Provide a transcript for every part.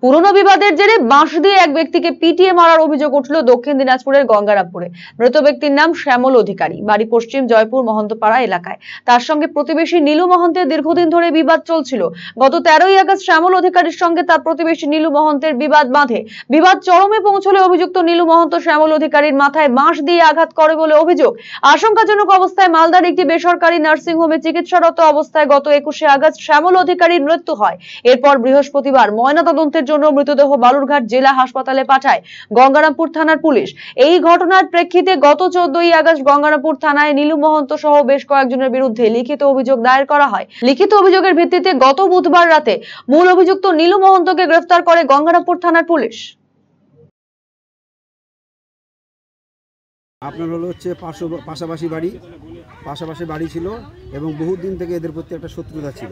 পুরনো বিবাদের জেরে বাঁশ দিয়ে এক ব্যক্তিকে পিটিয়ে মারার অভিযোগ উঠল দক্ষিণ দিনাজপুরের গঙ্গারামপুরে। মৃত ব্যক্তির নাম শ্যামল অধিকারী, বাড়ি পশ্চিম জয়পুর মহন্তপাড়া এলাকায়। তার সঙ্গে প্রতিবেশী নীলু মহন্তের দীর্ঘদিন ধরে বিবাদ চলছিল। গত 13ই আগস্ট শ্যামল অধিকারীর সঙ্গে তার প্রতিবেশী নীলু মহন্তের বিবাদ বাঁধে। বিবাদ চরমে পৌঁছলে অভিযুক্ত নীলু মহন্ত শ্যামল অধিকারীর মাথায় বাঁশ দিয়ে আঘাত করে বলে অভিযোগ। আশঙ্কাজনক অবস্থায় মালদার একটি বেসরকারি নার্সিংহোমে চিকিৎসারত অবস্থায় গত 21শে আগস্ট শ্যামল অধিকারীর মৃত্যু হয়। এরপর বৃহস্পতিবার ময়নাতদন্তের জন্য মৃতদেহ বালুরঘাট জেলা হাসপাতালে পাঠায় গঙ্গারামপুর থানার পুলিশ। এই ঘটনার প্রেক্ষিতে গত 14ই আগস্ট গঙ্গারামপুর থানায় নীলু মহন্ত সহ বেশ কয়েকজনের বিরুদ্ধে লিখিত অভিযোগ দায়ের করা হয়। লিখিত অভিযোগের ভিত্তিতে গত বুধবার রাতে মূল অভিযুক্ত নীলু মহন্তকে গ্রেফতার করে গঙ্গারামপুর থানার পুলিশ। আপনার হলো হচ্ছে পাশাপাশি বাড়ি ছিল এবং বহুত দিন থেকে এদের প্রতি একটা শত্রুতা ছিল।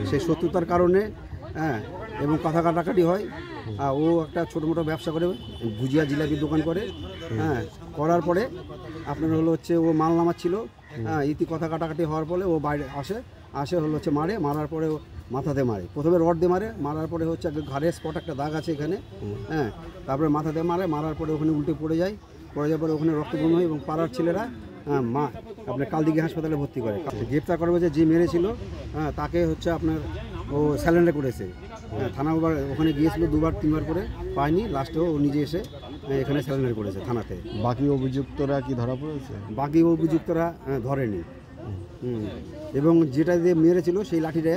সেই শত্রুতার কারণে এবং কথা কাটাকাটি হয়। ও একটা ছোটো মোটো ব্যবসা করে, ভুজিয়া জিলাপির দোকান করে। করার পরে আপনার হলো হচ্ছে ও মাল নামাচ্ছিল। ইতি কথা কাটাকাটি হওয়ার পরে ও বাইরে আসে হলো হচ্ছে মারার পরে মাথাতে মারে। প্রথমে রড দিয়ে মারার পরে হচ্ছে ঘাড়ে স্পট একটা দাগ আছে এখানে। তারপরে মাথাতে মারার পরে ওখানে উল্টে পড়ে যায় পরে ওখানে রক্তবমি হয় এবং পাড়ার ছেলেরা আপনার কালদিঘি হাসপাতালে ভর্তি করে। গ্রেপ্তার করা হয়েছে। যে মেরেছিল তাকে হচ্ছে আপনার ও স্যালেন্ডার করেছে। থানা ওখানে গিয়েছিল 2-3বার করে, পায়নি। লাস্টেও ও নিজে এসে এখানে স্যালেন্ডার করেছে থানাতে। বাকি অভিযুক্তরা কি ধরা পড়েছে? বাকি অভিযুক্তরা ধরেনি। এবং যেটা দিয়ে মেরেছিল সেই লাঠিটা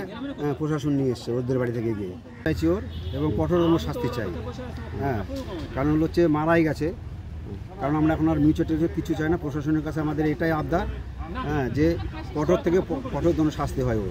প্রশাসন নিয়ে এসছে ওদের বাড়ি থেকে গিয়ে। চাইছি ওর এবং কঠোরতম শাস্তি চাই। কারণ হচ্ছে মারাই গেছে। কারণ আমরা এখন আর মিউচুয়াল কিছু চাই না। প্রশাসনের কাছে আমাদের এটাই আবদার যে কঠোর থেকে কঠোরতম শাস্তি হয় ওর।